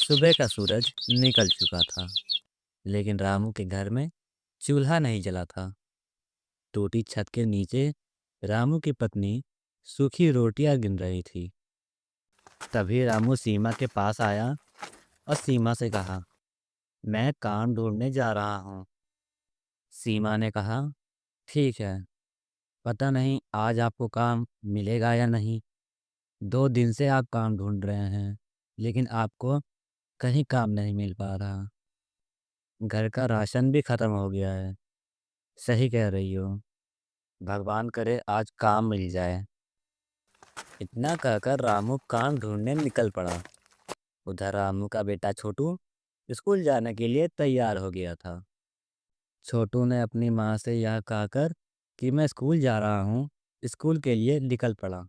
सुबह का सूरज निकल चुका था, लेकिन रामू के घर में चूल्हा नहीं जला था। टूटी छत के नीचे रामू की पत्नी सूखी रोटियां गिन रही थी। तभी रामू सीमा के पास आया और सीमा से कहा, मैं काम ढूंढने जा रहा हूँ। सीमा ने कहा, ठीक है, पता नहीं आज आपको काम मिलेगा या नहीं। 2 दिन से आप काम ढूंढ रहे हैं, लेकिन आपको कहीं काम नहीं मिल पा रहा। घर का राशन भी खत्म हो गया है। सही कह रही हो, भगवान करे आज काम मिल जाए। इतना कहकर रामू काम ढूंढने निकल पड़ा। उधर रामू का बेटा छोटू स्कूल जाने के लिए तैयार हो गया था। छोटू ने अपनी माँ से यह कहकर कि मैं स्कूल जा रहा हूँ, स्कूल के लिए निकल पड़ा।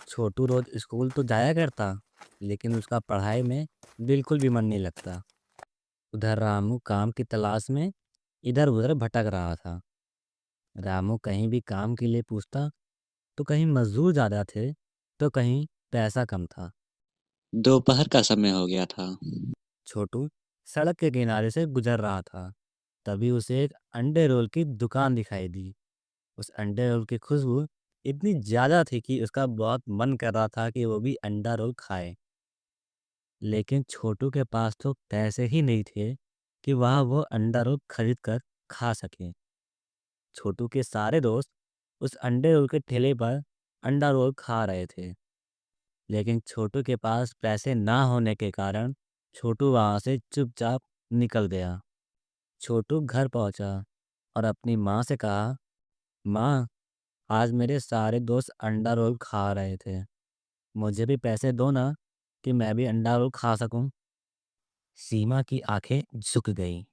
छोटू रोज स्कूल तो जाया करता, लेकिन उसका पढ़ाई में बिल्कुल भी मन नहीं लगता। उधर रामू काम की तलाश में इधर उधर भटक रहा था। रामू कहीं भी काम के लिए पूछता तो कहीं मजदूर ज़्यादा थे, तो कहीं पैसा कम था। दोपहर का समय हो गया था। छोटू सड़क के किनारे से गुजर रहा था। तभी उसे एक अंडे रोल की दुकान दिखाई दी। उस अंडे रोल की खुशबू इतनी ज़्यादा थी कि उसका बहुत मन कर रहा था कि वो भी अंडा रोल खाए। लेकिन छोटू के पास तो पैसे ही नहीं थे कि वह वो अंडा रोल खरीद कर खा सके। छोटू के सारे दोस्त उस अंडे रोल के ठेले पर अंडा रोल खा रहे थे, लेकिन छोटू के पास पैसे ना होने के कारण छोटू वहां से चुपचाप निकल गया। छोटू घर पहुंचा और अपनी माँ से कहा, माँ, आज मेरे सारे दोस्त अंडा रोल खा रहे थे, मुझे भी पैसे दो ना कि मैं भी अंडा रोल खा सकूं। सीमा की आंखें झुक गईं,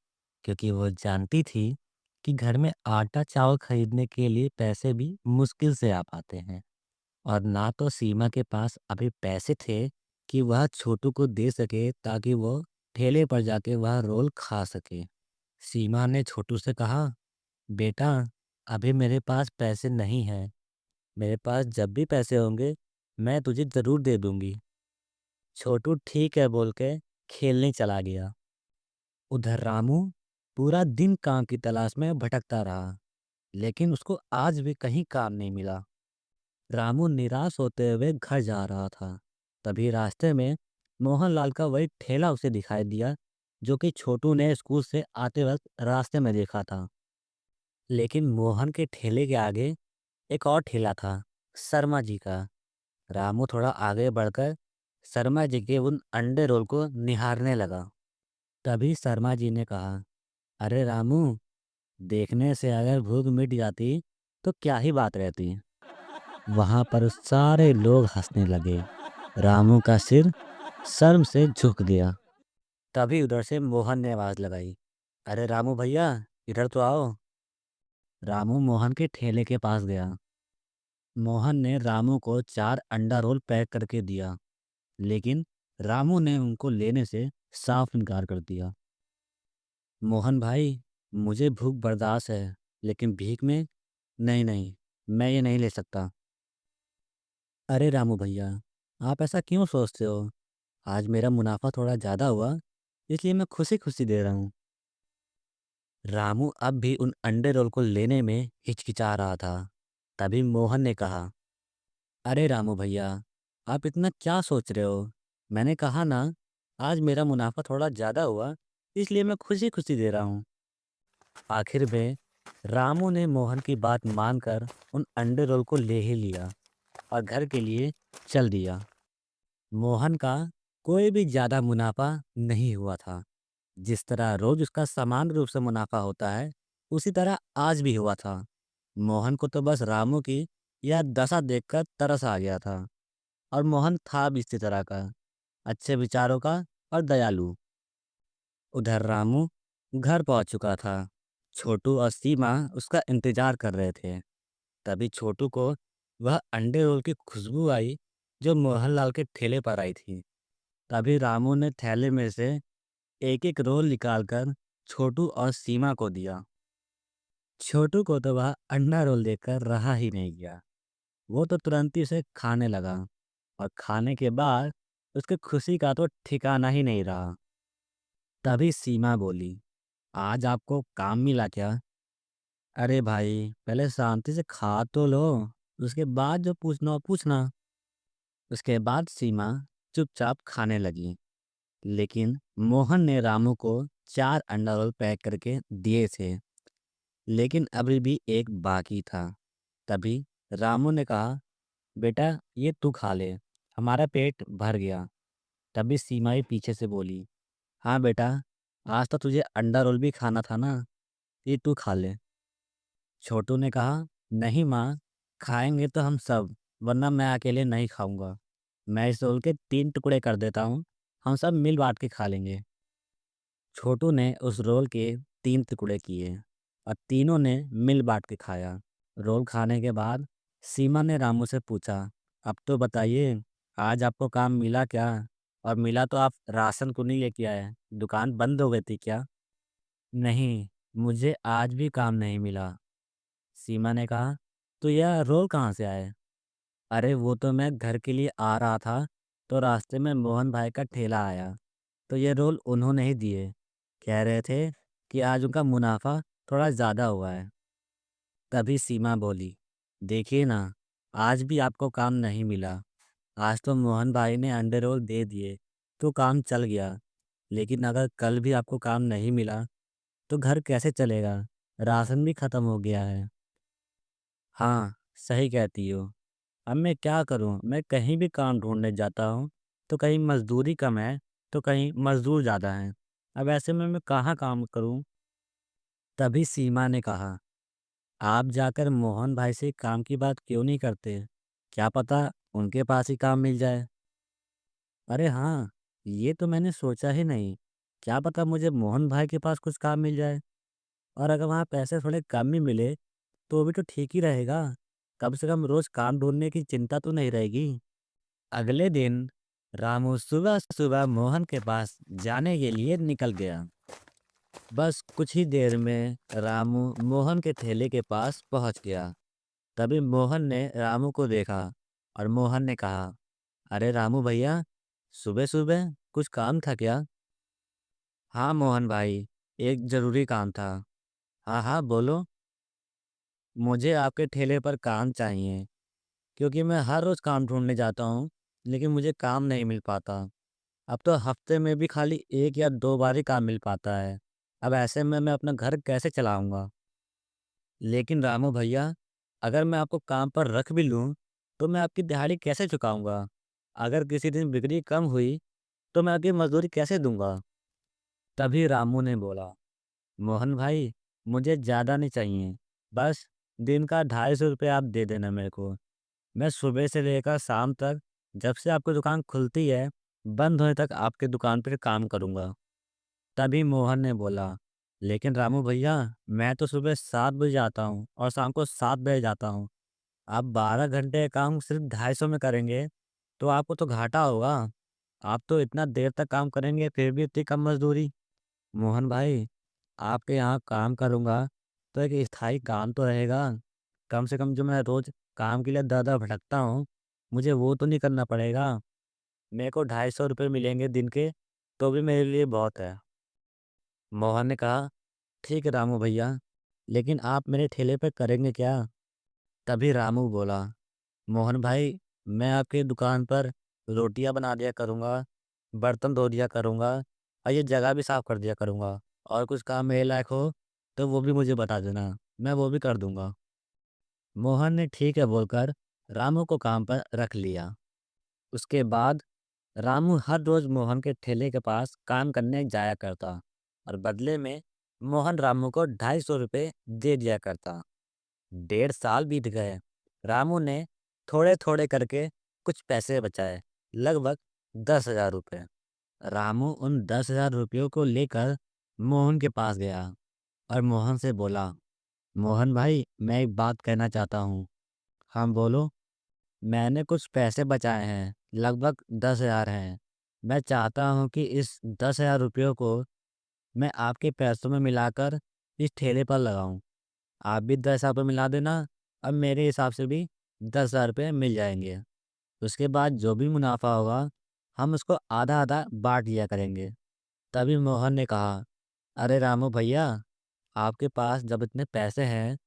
क्योंकि वो जानती थी कि घर में आटा चावल खरीदने के लिए पैसे भी मुश्किल से आ पाते हैं। और ना तो सीमा के पास अभी पैसे थे कि वह छोटू को दे सके ताकि वो ठेले पर जाके वह रोल खा सके। सीमा ने छोटू से कहा, बेटा, अभी मेरे पास पैसे नहीं हैं। मेरे पास जब भी पैसे होंगे मैं तुझे ज़रूर दे दूंगी। छोटू ठीक है बोल के खेलने चला गया। उधर रामू पूरा दिन काम की तलाश में भटकता रहा, लेकिन उसको आज भी कहीं काम नहीं मिला। रामू निराश होते हुए घर जा रहा था। तभी रास्ते में मोहनलाल का वही ठेला उसे दिखाई दिया, जो कि छोटू ने स्कूल से आते वक्त रास्ते में देखा था। लेकिन मोहन के ठेले के आगे एक और ठेला था, शर्मा जी का। रामू थोड़ा आगे बढ़कर शर्मा जी के उन अंडे रोल को निहारने लगा। तभी शर्मा जी ने कहा, अरे रामू, देखने से अगर भूख मिट जाती तो क्या ही बात रहती। वहां पर सारे लोग हंसने लगे। रामू का सिर शर्म से झुक गया। तभी उधर से मोहन ने आवाज लगाई, अरे रामू भैया, इधर तो आओ। रामू मोहन के ठेले के पास गया। मोहन ने रामू को 4 अंडा रोल पैक करके दिया, लेकिन रामू ने उनको लेने से साफ इनकार कर दिया। मोहन भाई, मुझे भूख बर्दाश्त है, लेकिन भीख में नहीं नहीं, मैं ये नहीं ले सकता। अरे रामू भैया, आप ऐसा क्यों सोचते हो? आज मेरा मुनाफा थोड़ा ज़्यादा हुआ, इसलिए मैं खुशी खुशी दे रहा हूँ। रामू अब भी उन अंडे रोल को लेने में हिचकिचा रहा था। तभी मोहन ने कहा, अरे रामू भैया, आप इतना क्या सोच रहे हो? मैंने कहा ना, आज मेरा मुनाफा थोड़ा ज़्यादा हुआ, इसलिए मैं खुशी खुशी दे रहा हूँ। आखिर में रामू ने मोहन की बात मानकर उन अंडे रोल को ले ही लिया और घर के लिए चल दिया। मोहन का कोई भी ज़्यादा मुनाफा नहीं हुआ था। जिस तरह रोज उसका समान रूप से मुनाफा होता है, उसी तरह आज भी हुआ था। मोहन को तो बस रामू की यह दशा देखकर तरस आ गया था। और मोहन था भी इसी तरह का, अच्छे विचारों का और दयालु। उधर रामू घर पहुंच चुका था। छोटू और सीमा उसका इंतजार कर रहे थे। तभी छोटू को वह अंडे रोल की खुशबू आई, जो मोहनलाल के ठेले पर आई थी। तभी रामू ने थैले में से एक एक रोल निकालकर छोटू और सीमा को दिया। छोटू को तो वह अंडा रोल देखकर रहा ही नहीं गया। वो तो तुरंत ही उसे खाने लगा और खाने के बाद उसकी खुशी का तो ठिकाना ही नहीं रहा। तभी सीमा बोली, आज आपको काम मिला क्या? अरे भाई, पहले शांति से खा तो लो, उसके बाद जो पूछना हो पूछना। उसके बाद सीमा चुपचाप खाने लगी। लेकिन मोहन ने रामू को 4 अंडा रोल पैक करके दिए थे, लेकिन अभी भी एक बाकी था। तभी रामू ने कहा, बेटा ये तू खा ले, हमारा पेट भर गया। तभी सीमा ही पीछे से बोली, हाँ बेटा, आज तो तुझे अंडा रोल भी खाना था ना, ये तू खा ले। छोटू ने कहा, नहीं माँ, खाएंगे तो हम सब, वरना मैं अकेले नहीं खाऊंगा। मैं इस रोल के 3 टुकड़े कर देता हूँ, हम सब मिल बांट के खा लेंगे। छोटू ने उस रोल के 3 टुकड़े किए और तीनों ने मिल बांट के खाया। रोल खाने के बाद सीमा ने रामू से पूछा, अब तो बताइए, आज आपको काम मिला क्या? और मिला तो आप राशन क्यों नहीं लेके आए? दुकान बंद हो गई थी क्या? नहीं, मुझे आज भी काम नहीं मिला। सीमा ने कहा, तो यह रोल कहाँ से आए? अरे वो तो मैं घर के लिए आ रहा था, तो रास्ते में मोहन भाई का ठेला आया, तो ये रोल उन्होंने ही दिए। कह रहे थे कि आज उनका मुनाफा थोड़ा ज़्यादा हुआ है। तभी सीमा बोली, देखिए ना, आज भी आपको काम नहीं मिला। आज तो मोहन भाई ने अंडे रोल दे दिए, तो काम चल गया। लेकिन अगर कल भी आपको काम नहीं मिला, तो घर कैसे चलेगा? राशन भी खत्म हो गया है। हाँ, सही कहती हो। अब मैं क्या करूँ? मैं कहीं भी काम ढूँढने जाता हूँ, तो कहीं मज़दूरी कम है, तो कहीं मज़दूर ज़्यादा हैं। अब ऐसे में मैं कहाँ काम करूँ? तभी सीमा ने कहा, आप जाकर मोहन भाई से काम की बात क्यों नहीं करते? क्या पता उनके पास ही काम मिल जाए। अरे हाँ, ये तो मैंने सोचा ही नहीं। क्या पता मुझे मोहन भाई के पास कुछ काम मिल जाए। और अगर वहाँ पैसे थोड़े कम भी मिले, तो भी तो ठीक ही रहेगा। कम से कम रोज़ काम ढूँढने की चिंता तो नहीं रहेगी। अगले दिन रामू सुबह-सुबह मोहन के पास जाने के लिए निकल गया। बस कुछ ही देर में रामू मोहन के ठेले के पास पहुंच गया। तभी मोहन ने रामू को देखा और मोहन ने कहा, अरे रामू भैया, सुबह-सुबह कुछ काम था क्या? हाँ मोहन भाई, एक ज़रूरी काम था। हाँ हाँ बोलो। मुझे आपके ठेले पर काम चाहिए, क्योंकि मैं हर रोज़ काम ढूँढने जाता हूँ, लेकिन मुझे काम नहीं मिल पाता। अब तो हफ्ते में भी खाली 1 या 2 बार ही काम मिल पाता है। अब ऐसे में मैं अपना घर कैसे चलाऊँगा? लेकिन रामू भैया, अगर मैं आपको काम पर रख भी लूँ, तो मैं आपकी दिहाड़ी कैसे चुकाऊँगा? अगर किसी दिन बिक्री कम हुई, तो मैं आपकी मज़दूरी कैसे दूँगा? तभी रामू ने बोला, मोहन भाई, मुझे ज़्यादा नहीं चाहिए। बस दिन का 250 रुपये आप दे देना मेरे को। मैं सुबह से लेकर शाम तक, जब से आपकी दुकान खुलती है, बंद होने तक आपकी दुकान पर काम करूँगा। तभी मोहन ने बोला, लेकिन रामू भैया, मैं तो सुबह 7 बजे आता हूँ और शाम को 7 बजे जाता हूँ। आप 12 घंटे का काम सिर्फ 250 में करेंगे, तो आपको तो घाटा होगा। आप तो इतना देर तक काम करेंगे, फिर भी इतनी कम मजदूरी। मोहन भाई, आपके यहाँ काम करूँगा, तो एक स्थायी काम तो रहेगा। कम से कम जो मैं रोज़ काम के लिए दर-दर भटकता हूँ, मुझे वो तो नहीं करना पड़ेगा। मेरे को 250 रुपये मिलेंगे दिन के, तो भी मेरे लिए बहुत है। मोहन ने कहा, ठीक है रामू भैया, लेकिन आप मेरे ठेले पे करेंगे क्या? तभी रामू बोला, मोहन भाई, मैं आपकी दुकान पर रोटियां बना दिया करूँगा, बर्तन धो दिया करूँगा और ये जगह भी साफ कर दिया करूँगा। और कुछ काम मेरे लायक हो, तो वो भी मुझे बता देना, मैं वो भी कर दूँगा। मोहन ने ठीक है बोलकर रामू को काम पर रख लिया। उसके बाद रामू हर रोज मोहन के ठेले के पास काम करने जाया करता और बदले में मोहन रामू को 250 रुपये दे दिया करता। 1.5 साल बीत गए। रामू ने थोड़े थोड़े करके कुछ पैसे बचाए, लगभग 10,000 रुपये। रामू उन 10,000 रुपयों को लेकर मोहन के पास गया और मोहन से बोला, मोहन भाई, मैं एक बात कहना चाहता हूँ। हाँ बोलो। मैंने कुछ पैसे बचाए हैं, लगभग 10,000 हैं। मैं चाहता हूँ कि इस 10,000 रुपयों को मैं आपके पैसों में मिलाकर इस ठेले पर लगाऊँ। आप भी 10,000 रुपये मिला देना, अब मेरे हिसाब से भी 10,000 रुपये मिल जाएंगे। उसके बाद जो भी मुनाफा होगा, हम उसको आधा-आधा बाँट लिया करेंगे। तभी मोहन ने कहा, अरे रामू भैया, आपके पास जब इतने पैसे हैं,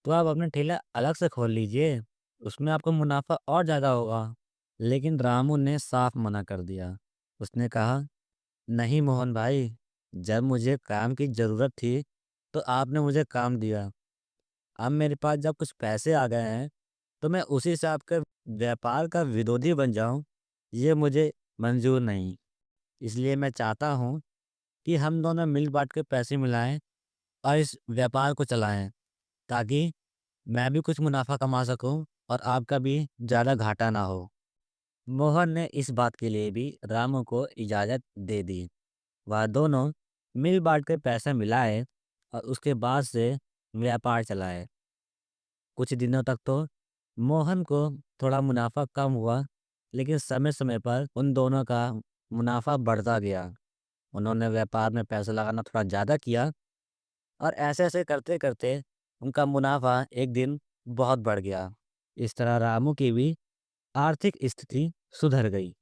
तो आप अपना ठेला अलग से खोल लीजिए, उसमें आपको मुनाफा और ज़्यादा होगा। लेकिन रामू ने साफ मना कर दिया। उसने कहा, नहीं मोहन भाई, जब मुझे काम की ज़रूरत थी, तो आपने मुझे काम दिया। अब मेरे पास जब कुछ पैसे आ गए हैं, तो मैं उसी से आपके व्यापार का विरोधी बन जाऊँ, ये मुझे मंज़ूर नहीं। इसलिए मैं चाहता हूँ कि हम दोनों मिल-बाँट के पैसे मिलाएँ और इस व्यापार को चलाएँ, ताकि मैं भी कुछ मुनाफ़ा कमा सकूँ और आपका भी ज़्यादा घाटा ना हो। मोहन ने इस बात के लिए भी रामू को इजाज़त दे दी। वह दोनों मिल-बाँट के पैसे मिलाए और उसके बाद से व्यापार चलाए। कुछ दिनों तक तो मोहन को थोड़ा मुनाफा कम हुआ, लेकिन समय-समय पर उन दोनों का मुनाफा बढ़ता गया। उन्होंने व्यापार में पैसा लगाना थोड़ा ज़्यादा किया और ऐसे-ऐसे करते-करते उनका मुनाफा एक दिन बहुत बढ़ गया। इस तरह रामू की भी आर्थिक स्थिति सुधर गई।